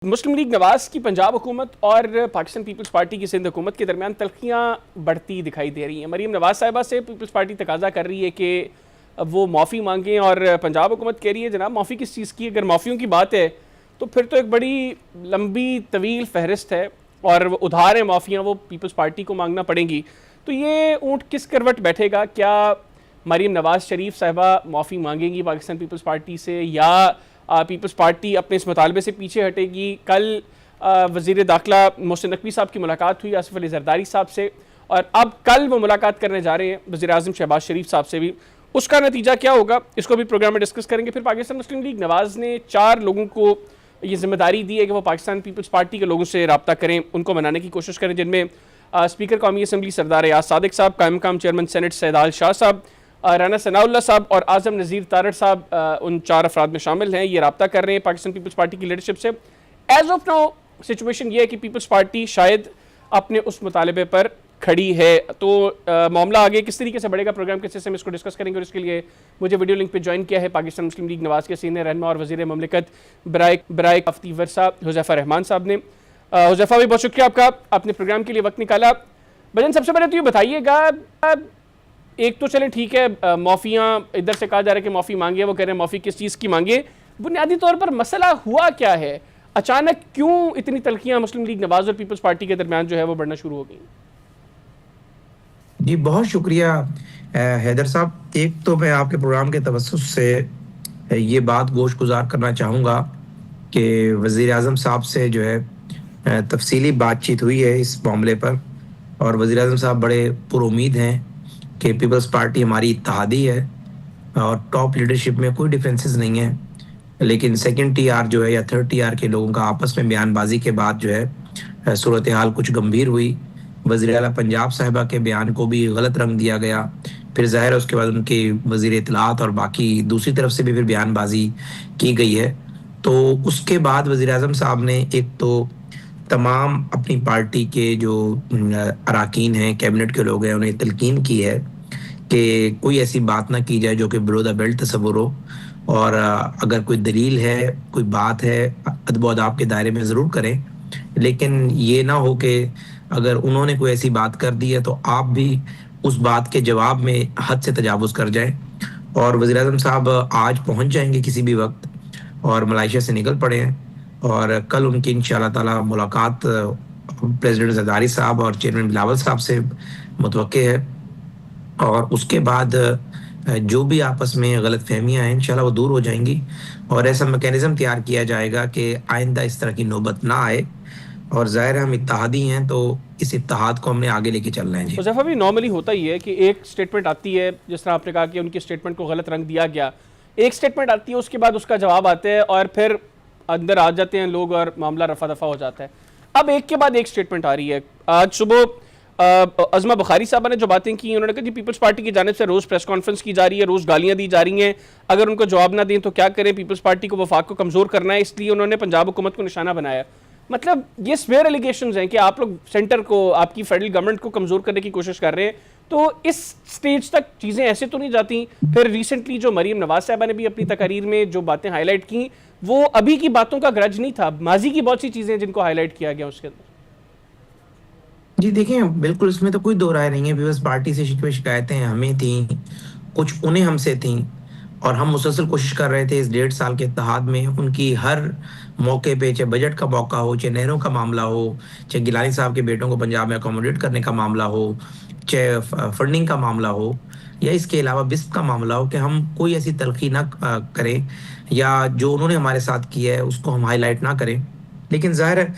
मुस्लिम league Nawaz की पंजाब हुकूमत और पाकिस्तान पीपल्स पार्टी की सिंध हुकूमत के दरमियान तल्खियाँ बढ़ती दिखाई दे रही हैं। मरीम नवाज साहिबा से पीपल्स पार्टी तकाजा कर रही है कि वो माफ़ी मांगें और पंजाब हुकूमत कह रही है जनाब माफ़ी किस चीज़ की। अगर माफ़ियों की बात है तो फिर तो एक बड़ी लंबी तवील फहरिस्त है और उधार है माफ़ियाँ वो पीपल्स पार्टी को मांगना पड़ेंगी। तो ये ऊँट किस करवट बैठेगा? क्या मरीम नवाज शरीफ साहिबा माफ़ी मांगेंगी पाकिस्तान पीपल्स पार्टी से या पीपल्स पार्टी अपने इस मुतालबे से पीछे हटेगी? कल वज़ीर दाखिला मोहसिन नकवी साहब की मुलाकात हुई आसिफ अली जरदारी साहब से और अब कल वो मुलाकात करने जा रहे हैं वज़ीर आज़म शहबाज शरीफ साहब से भी। उसका नतीजा क्या होगा इसको भी प्रोग्राम में डिस्कस करेंगे। फिर पाकिस्तान मुस्लिम लीग नवाज़ ने 4 लोगों को ये जिम्मेदारी दी है कि वो पाकिस्तान पीपल्स पार्टी के लोगों से रब्ता करें, उनको मनाने की कोशिश करें, जिनमें स्पीकर कौमी असम्बली सरदार याद सादिक साहब, कायम मकाम चेयरमैन सेनेट सैदाल शाह साहब, राना सनाउल्लाह साहब और आज़म नज़ीर तारड़ साहब उन 4 अफराद में शामिल हैं। ये रब्ता कर रहे हैं पाकिस्तान पीपल्स पार्टी की लीडरशिप से। एज ऑफ नाउ सिचुएशन ये है कि पीपल्स पार्टी शायद अपने उस मुतालबे पर खड़ी है। तो मामला आगे किस तरीके से बढ़ेगा, प्रोग्राम के हिस्से से हम इसको डिस्कस करेंगे और इसके लिए मुझे वीडियो लिंक पे ज्वाइन किया है पाकिस्तान मुस्लिम लीग नवाज़ के सीनियर रहनुमा और वज़ीर ममलिकत बराए काफ़ती वर्सा हुज़ैफ़ा रहमान साहब ने। हुज़ैफ़ा भी बहुत शुक्रिया आपका, आपने प्रोग्राम के लिए वक्त निकाला। भजन सबसे पहले तो ये बताइएगा, एक तो चले ठीक है माफ़ियाँ इधर से कहा जा रहा है कि माफ़ी मांगे, वो कह रहे हैं माफ़ी किस चीज़ की मांगे, बुनियादी तौर पर मसला हुआ क्या है? अचानक क्यों इतनी तल्खियाँ मुस्लिम लीग नवाज़ और पीपल्स पार्टी के दरमियान जो है वो बढ़ना शुरू हो गई? जी बहुत शुक्रिया हैदर साहब। एक तो मैं आपके प्रोग्राम के तवस्सुस से ये बात गोश गुजार करना चाहूँगा कि वज़ीर आज़म साहब से जो है तफसीली बातचीत हुई है इस मामले पर और वज़ीर आज़म साहब बड़े पुरुमीद हैं कि पीपल्स पार्टी हमारी इत्तेहादी है और टॉप लीडरशिप में कोई डिफरेंसेस नहीं है, लेकिन सेकंड टीआर जो है या थर्ड टीआर के लोगों का आपस में बयानबाजी के बाद जो है सूरत हाल कुछ गंभीर हुई। वज़ीर आला पंजाब साहिबा के बयान को भी गलत रंग दिया गया, फिर ज़ाहिर है उसके बाद उनके वज़ीर इत्तलात और बाकी दूसरी तरफ से भी फिर बयानबाजी की गई है। तो उसके बाद वज़ीर आज़म साहब ने एक तो तमाम अपनी पार्टी के जो अराकीन हैं, कैबिनेट के लोग हैं, उन्हें तलकीन की है कि कोई ऐसी बात ना की जाए जो कि बिलो द बेल्ट तस्वुर हो और अगर कोई दलील है, कोई बात है, अदब व अदाब के दायरे में ज़रूर करें, लेकिन ये ना हो कि अगर उन्होंने कोई ऐसी बात कर दी है तो आप भी उस बात के जवाब में हद से तजावुज़ कर जाएं। और वज़ीर आज़म साहब आज पहुंच जाएंगे किसी भी वक्त और मलाइशिया से निकल पड़े हैं और कल उनकी इंशाअल्लाह ताला मुलाकात प्रेसिडेंट ज़रदारी साहब और चेयरमैन बिलावल साहब से मुतवक्के है और उसके बाद जो भी आपस में गलत फहमियाँ हैं इंशाल्लाह वो दूर हो जाएंगी और ऐसा मैकेनिज्म तैयार किया जाएगा कि आइंदा इस तरह की नौबत ना आए। और ज़ाहिर है हम इत्तेहादी हैं तो इस इत्तेहाद को हमने आगे लेके चलना है। जी हुज़ैफ़ा भी नॉर्मली होता ही है कि एक स्टेटमेंट आती है, जिस तरह आपने कहा कि उनकी स्टेटमेंट को गलत रंग दिया गया, एक स्टेटमेंट आती है उसके बाद उसका जवाब आता है और फिर अंदर आ जाते हैं लोग और मामला रफा दफा हो जाता है। अब एक के बाद एक स्टेटमेंट आ रही है। आज सुबह अज़मा बुखारी साहबा ने जो बातें की, उन्होंने कहा कि पीपल्स पार्टी की जानिब से रोज़ प्रेस कॉन्फ्रेंस की जा रही है, रोज़ गालियाँ दी जा रही हैं, अगर उनको जवाब ना दें तो क्या करें, पीपल्स पार्टी को वफाक को कमज़ोर करना है, इसलिए उन्होंने पंजाब हुकूमत को निशाना बनाया। मतलब ये स्वेयर एलिगेशंस हैं कि आप लोग सेंटर को, आपकी फेडरल गवर्नमेंट को कमज़ोर करने की कोशिश कर रहे हैं। तो इस स्टेज तक चीज़ें ऐसे तो नहीं जाती। फिर रिसेंटली जो मरीम नवाज साहबा ने भी अपनी तकरीर में जो बातें हाईलाइट की, वो अभी की बातों का ग्रज नहीं था, माजी की बहुत सी चीज़ें जिनको हाईलाइट किया गया उसके अंदर। जी देखें, बिल्कुल इसमें तो कोई दो राय नहीं है। पीपल्स पार्टी से शिकवे शिकायतें हमें थी, कुछ उन्हें हमसे थी और हम मुसलसल कोशिश कर रहे थे इस 1.5 साल के इत्तेहाद में उनकी हर मौके पे, चाहे बजट का मौका हो, चाहे नहरों का मामला हो, चाहे गिलानी साहब के बेटों को पंजाब में अकोमोडेट करने का मामला हो, चाहे फंडिंग का मामला हो या इसके अलावा बिस्प का मामला हो, कि हम कोई ऐसी तलखी ना करें या जो उन्होंने हमारे साथ किया है उसको हम हाईलाइट ना करें। लेकिन जाहिर है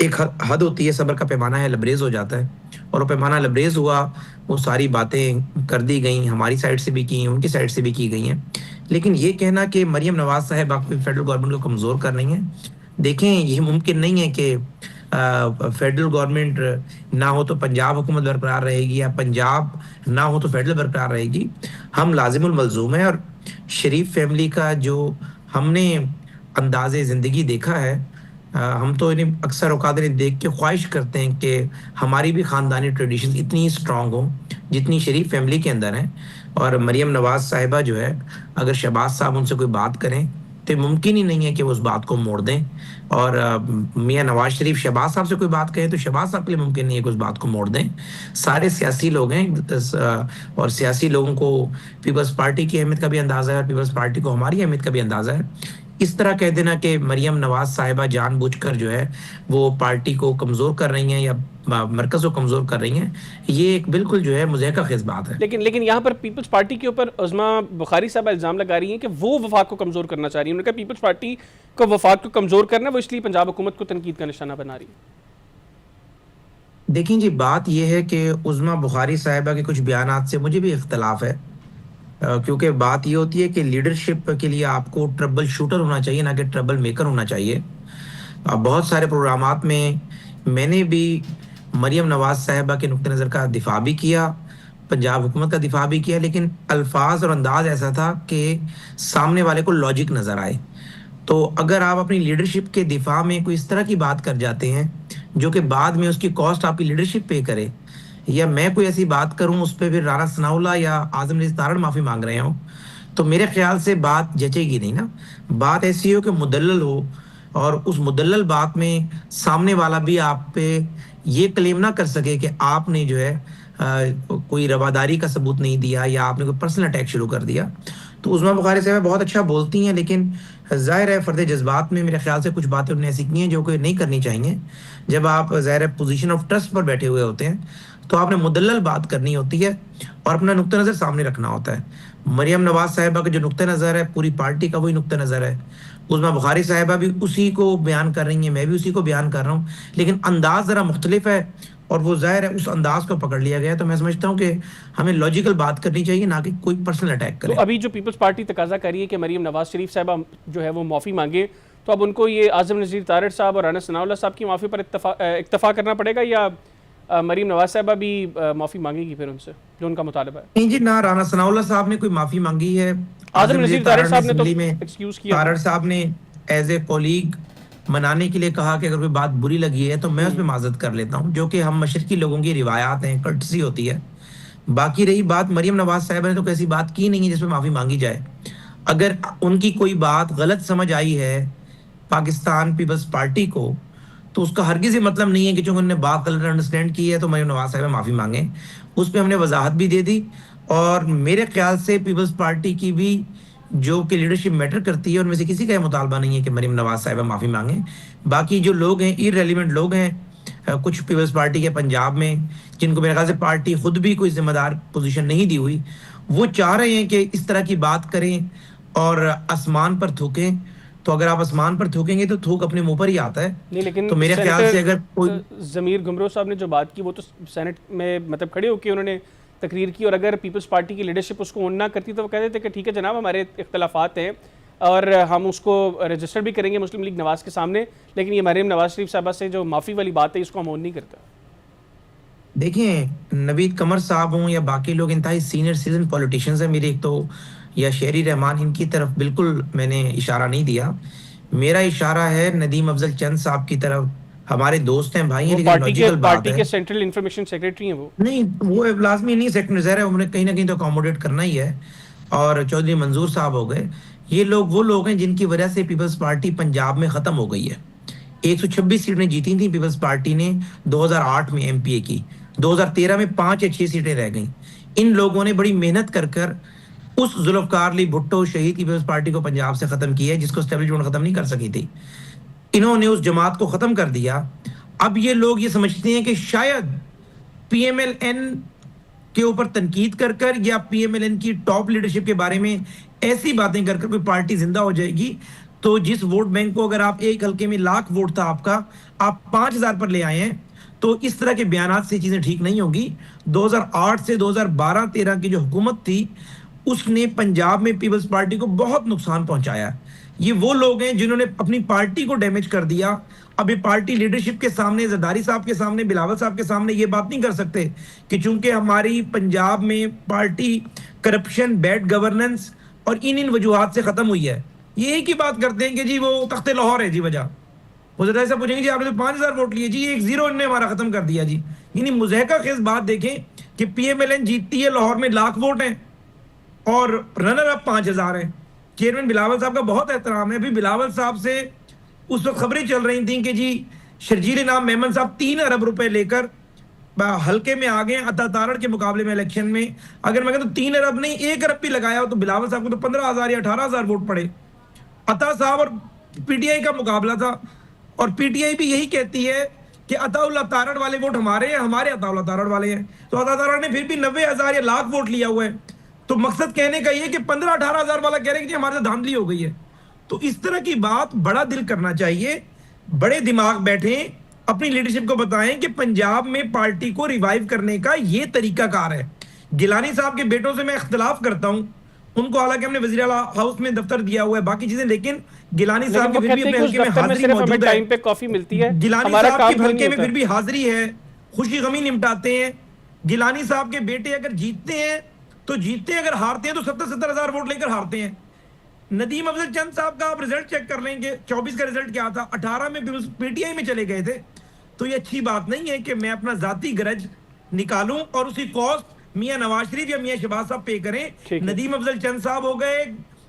एक हद होती है, सब्र का पैमाना है, लबरेज हो जाता है और वो पैमाना लबरेज हुआ। वो सारी बातें कर दी गई, हमारी साइड से भी की, उनकी साइड से भी की गई हैं। लेकिन ये कहना कि मरियम नवाज साहब आप फेडरल गवर्नमेंट को कमज़ोर कर रही हैं, देखें ये मुमकिन नहीं है कि फेडरल गवर्नमेंट ना हो तो पंजाब हुकूमत बरकरार रहेगी या पंजाब ना हो तो फेडरल बरकरार रहेगी। हम लाजिमुल मलजूम है और शरीफ फैमिली का जो हमने अंदाज़े ज़िंदगी देखा है, हम तो इन्हें अक्सर औकात इन्हें देख के ख्वाहिश करते हैं कि हमारी भी ख़ानदानी ट्रेडिशन इतनी स्ट्रांग हो जितनी शरीफ फैमिली के अंदर है। और मरियम नवाज साहिबा जो है, अगर शहबाज साहब उनसे कोई बात करें तो मुमकिन ही नहीं है कि वो उस बात को मोड़ दें। और मियां नवाज शरीफ शहबाज साहब से कोई बात कहे तो शहबाज साहब के लिए मुमकिन नहीं है कि उस बात को मोड़ दें। सारे सियासी लोग हैं, और सियासी लोगों को पीपल्स पार्टी की अहमियत का भी अंदाजा है और पीपल्स पार्टी को हमारी अहमियत का भी अंदाजा है। इस तरह कह देना कि मरियम नवाज साहिबा जानबूझकर जो है वो पार्टी को कमजोर कर रही हैं या मरकज को कमजोर कर रही हैं, ये एक बिल्कुल जो है मुज़हका खेज बात है। लेकिन यहाँ पर पीपल्स पार्टी के ऊपर उज़्मा बुखारी साहब इल्ज़ाम लगा रही हैं कि वो वफाक को कमज़ोर करना चाह रही हैं। उन्होंने कहा पीपल्स पार्टी को वफाक को कमज़ोर करना, वो इसलिए पंजाब हुकूमत को तनकीद का निशाना बना रही है। देखिए जी, बात यह है कि उज़्मा बुखारी साहिबा के कुछ बयानात से मुझे भी इख्तलाफ है। क्योंकि बात ये होती है कि लीडरशिप के लिए आपको ट्रबल शूटर होना चाहिए, ना कि ट्रबल मेकर होना चाहिए। बहुत सारे प्रोग्रामात में मैंने भी मरियम नवाज साहिबा के नुक्ते नज़र का दिफा भी किया, पंजाब हुकूमत का दिफा भी किया, लेकिन अल्फाज और अंदाज ऐसा था कि सामने वाले को लॉजिक नज़र आए। तो अगर आप अपनी लीडरशिप के दिफा में कोई इस तरह की बात कर जाते हैं जो कि बाद में उसकी कॉस्ट आपकी लीडरशिप पे करे, या मैं कोई ऐसी बात करूं उस पर फिर राना सनाउल्लाह या आजम रज़ा तारड़ माफी मांग रहे हो, तो मेरे ख्याल से बात जचेगी नहीं ना। बात ऐसी हो कि मुदल्लल हो, और उस मुदल्लल बात में सामने वाला भी आप पे ये क्लेम ना कर सके कि आपने जो है कोई रवादारी का सबूत नहीं दिया या आपने कोई पर्सनल अटैक शुरू कर दिया। तो उज़्मा बुखारी साहब बहुत अच्छा बोलती हैं, लेकिन ज़ाहिर है फ़र्द जज्बात में मेरे ख्याल से कुछ बातें उन्होंने ऐसी की हैं जो कि नहीं करनी चाहिए। जब आप ज़ाहिर है पोजीशन ऑफ ट्रस्ट पर बैठे हुए होते हैं तो आपने मुदल्लल बात करनी होती है और अपना नुक्ता नज़र सामने रखना होता है। मरियम नवाज साहिबा का जो नुक्ता नज़र है पूरी पार्टी का वही नुक्ता नज़र है। उज़्मा बुखारी साहिबा भी उसी को बयान कर रही हैं, मैं भी उसी को बयान कर रहा हूँ, लेकिन अंदाज ज़रा मुख्तलिफ है और वो ज़ाहिर है उस अंदाज को पकड़ लिया गया। तो मैं समझता हूँ कि हमें लॉजिकल बात करनी चाहिए, ना कि कोई पर्सनल अटैक करे। तो अभी जो पीपल्स पार्टी तकाजा कर रही है कि मरियम नवाज शरीफ साहिबा जो है वो माफ़ी मांगे, तो अब उनको ये आज़म नज़ीर तारड़ साहब और राना सनाउल्लाह साहब की माफ़ी पर इत्तफा करना पड़ेगा, या मरियम नवाज साहिबा भी माफ़ी मांगेगी फिर उनसे जो उनका मुतालबा है? नहीं जी, ना राना सनाउल्लाह साहब ने कोई माफ़ी मांगी है। आज़म नज़ीर तारड़ साहब ने तो में एक्सक्यूज़ किया। तारड़ साहब ने एज ए कोलीग मनाने के लिए कहा कि अगर कोई बात बुरी लगी है तो मैं उस पर माजरत कर लेता हूँ, जो कि हम मशरकी लोगों की रिवायात हैं, कर्टसी होती है। बाकी रही बात मरियम नवाज साहब ने तो कैसी बात की नहीं है जिसमें माफ़ी मांगी जाए। अगर उनकी कोई बात गलत समझ आई है पाकिस्तान पीपल्स पार्टी को, तो उसका हरगिज़ ये मतलब नहीं है कि चूंकि उन्होंने बात गलत अंडरस्टैंड की है तो मरियम नवाज साहब माफ़ी मांगे। उस पर हमने वजाहत भी दे दी, और मेरे ख्याल से पीपल्स पार्टी की भी जो कि लीडरशिप मैटर करती है उनमें से किसी का यह मुतालबा नहीं है कि मरियम नवाज साहिबा माफ़ी मांगे। बाकी जो लोग हैं इररेलेवेंट लोग हैं कुछ पीपल्स पार्टी के पंजाब में, जिनको मेरे ख्याल से पार्टी खुद भी कोई जिम्मेदार पोजीशन नहीं दी हुई, वो चाह रहे हैं कि इस तरह की बात करें और आसमान पर थूकें। तो अगर आप आसमान पर थूकेंगे तो थूक अपने मुंह पर ही आता है। नहीं, लेकिन तो मेरे ख्याल से अगर कोई ज़मीर गुमरो साहब ने जो बात की वो तो सेनेट में मतलब खड़े होकर उन्होंने तकरीर की, और अगर पीपल्स पार्टी की लीडरशिप उसको ऑन ना करती तो वो कहते थे कि ठीक है जनाब, हमारे इख्तलाफात हैं और हम उसको रजिस्टर भी करेंगे मुस्लिम लीग नवाज़ के सामने, लेकिन ये मरियम नवाज शरीफ साहबा से जो माफ़ी वाली बात है इसको हम ऑन नहीं करते। देखिए, नवीद कमर साहब हों या बाकी लोग इंतहाई सीनियर सिटीजन पॉलिटिशियंस हैं मेरे, एक तो या शेरी रहमान, इनकी तरफ बिल्कुल मैंने इशारा नहीं दिया। मेरा इशारा है नदीम अफजल चंद साहब की तरफ। हमारे दोस्त हैं, भाई हैं, लेकिन लॉजिकल बात पार्टी है। के सेंट्रल इंफॉर्मेशन सेक्रेटरी हैं वो। नहीं, वो लाजमी नहीं सेक्रेटरी है, उन्हें कहीं ना कहीं तो अकोमोडेट करना ही है। और चौधरी मंजूर साहब हो गए, ये लोग वो लोग हैं जिनकी वजह से पीपल्स पार्टी पंजाब में खत्म हो गई है। 126 सीटें जीती थी पीपल्स पार्टी ने 2008 में एमपीए की, 2013 में 5 या 6 सीटें रह गई। इन लोगों ने बड़ी मेहनत कर कर उस जुल्फकार अली भुट्टो शहीद पीपल्स पार्टी को पंजाब से खत्म किया है, जिसको एस्टेब्लिशमेंट खत्म नहीं कर सकी थी। इन्होंने उस जमात को खत्म कर दिया। अब ये लोग ये समझते हैं कि शायद पीएमएलएन के ऊपर तनकीद कर कर या पीएमएलएन की टॉप लीडरशिप के बारे में ऐसी बातें कर कर कोई पार्टी जिंदा हो जाएगी। तो जिस वोट बैंक को अगर आप एक हल्के में 1,00,000 वोट था आपका, आप 5,000 पर ले आए हैं, तो इस तरह के बयानात से चीजें ठीक नहीं होगी। 2008 से 2012-13 की जो हुकूमत थी उसने पंजाब में पीपल्स पार्टी को बहुत नुकसान पहुंचाया। ये वो लोग हैं जिन्होंने अपनी पार्टी को डैमेज कर दिया। अब ये पार्टी लीडरशिप के सामने, जरदारी साहब के सामने, बिलावल साहब के सामने ये बात नहीं कर सकते कि चूंकि हमारी पंजाब में पार्टी करप्शन, बैड गवर्नेंस और इन वजूहात से खत्म हुई है। ये एक ही बात करते हैं कि जी वो तख्ते लाहौर है जी वजह। वो जरा ऐसा पूछेंगे जी आपने तो 5,000 वोट लिए जी, 1-0 इनने हमारा खत्म कर दिया जी। यानी मुज़हका खेज बात देखें कि पीएमएलएन जीतती है, लाहौर में 1,00,000 वोट हैं और रनर अप 5,000 हैं। चेयरमैन बिलावल साहब का बहुत एहतराम है। अभी बिलावल साहब से उस वक्त खबरें चल रही थी कि जी शर्जील इनाम मेमन साहब 3 अरब रुपए लेकर हल्के में आ गए अता तारड़ के मुकाबले में इलेक्शन में। अगर मैं कहता तो 3 अरब नहीं 1 अरब भी लगाया हो तो बिलावल साहब को तो 15,000 या 18,000 वोट पड़े। अता साहब और पीटीआई का मुकाबला था और पीटीआई भी यही कहती है कि अताउल्लाह तारड़ वाले वोट हमारे हैं, हमारे अताउल्लाह तारड़ वाले हैं। तो अता तारड़ ने फिर भी 90,000 या लाख वोट लिया हुआ है। तो मकसद कहने का ये कि 15-18,000 वाला कह रहे हैं कि हमारे साथ धांधली हो गई है। तो इस तरह की बात बड़ा दिल करना चाहिए, बड़े दिमाग बैठे, अपनी लीडरशिप को बताएं कि पंजाब में पार्टी को रिवाइव करने का ये तरीकाकार है। गिलानी साहब के बेटों से मैं इख्तिलाफ करता हूं, उनको हालांकि हमने वज़ीर आला हाउस में दफ्तर दिया हुआ है बाकी चीजें, लेकिन गिलानी साहब की फिर भी अपने हल्के में हाजिरी मौजूद है। टाइम पे कॉफी मिलती है, गिलानी साहब के हल्के में फिर भी हाजिरी है, खुशी गमी निपटाते हैं। गिलानी साहब के बेटे अगर जीतते हैं तो जीतते हैं, अगर हारते हैं तो 70-70 हजार वोट लेकर हारते हैं। नदीम अफजल चंद साहब का आप रिजल्ट चेक कर लेंगे, 24 का रिजल्ट क्या था, 18 में पीटीआई में चले गए थे। तो ये अच्छी बात नहीं है कि मैं अपना जाती गरज निकालूं और उसकी कॉस्ट मियां नवाज शरीफ या मियां शहबाज साहब पे करें। नदीम अफजल चंद साहब हो गए,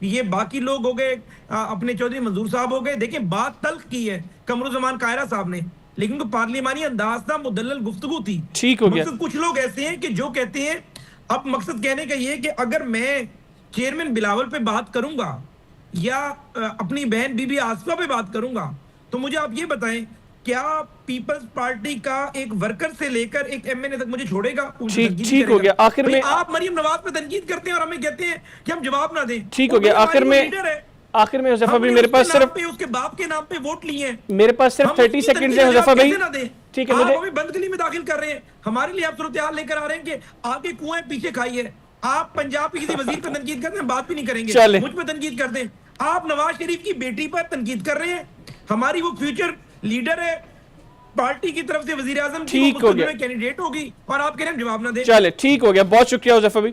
ये बाकी लोग हो गए, अपने चौधरी मंजूर साहब हो गए। देखिए बात तल्ख की है कमरुज़मान कायरा साहब ने, लेकिन तो पार्लिमानी अंदाज था, मुदल्लल गुफ्तगू थी। ठीक हो गया। कुछ लोग ऐसे हैं कि जो कहते हैं, अब मकसद कहने का ये कि अगर मैं चेयरमैन बिलावल पे बात करूंगा या अपनी बहन बीबी आसफा पे बात करूंगा तो मुझे आप ये बताएं, क्या पीपल्स पार्टी का एक वर्कर से लेकर एक एमएनए तक मुझे छोड़ेगा? ठीक हो गया। आखिर में आप मरियम नवाज पे तनकीद करते हैं और हमें कहते हैं कि हम जवाब ना दें। ठीक हो गया। आखिर में हुज़ैफा भाई मेरे पास सिर्फ उसके बाप के नाम पे वोट लिए हैं, मेरे पास सिर्फ 30 सेकंड है हुज़ैफा भाई। ठीक है, मुझे बंदगली में दाखिल कर रहे हैं, हमारे लिए आप सूरत हाल लेकर आ रहे हैं कि आगे कुएं पीछे खाई है। आप पंजाब के किसी वजीर पर तनकीद करते हैं, बात भी नहीं करेंगे, मुझ पर तनकीद करते हैं। आप नवाज शरीफ की बेटी पर तनकीद कर रहे हैं, हमारी वो फ्यूचर लीडर है पार्टी की तरफ से, वजीर आजम की कैंडिडेट होगी और आप कह रहे हैं जवाब ना दें। चले ठीक हो गया, बहुत शुक्रिया हुज़ैफा भाई।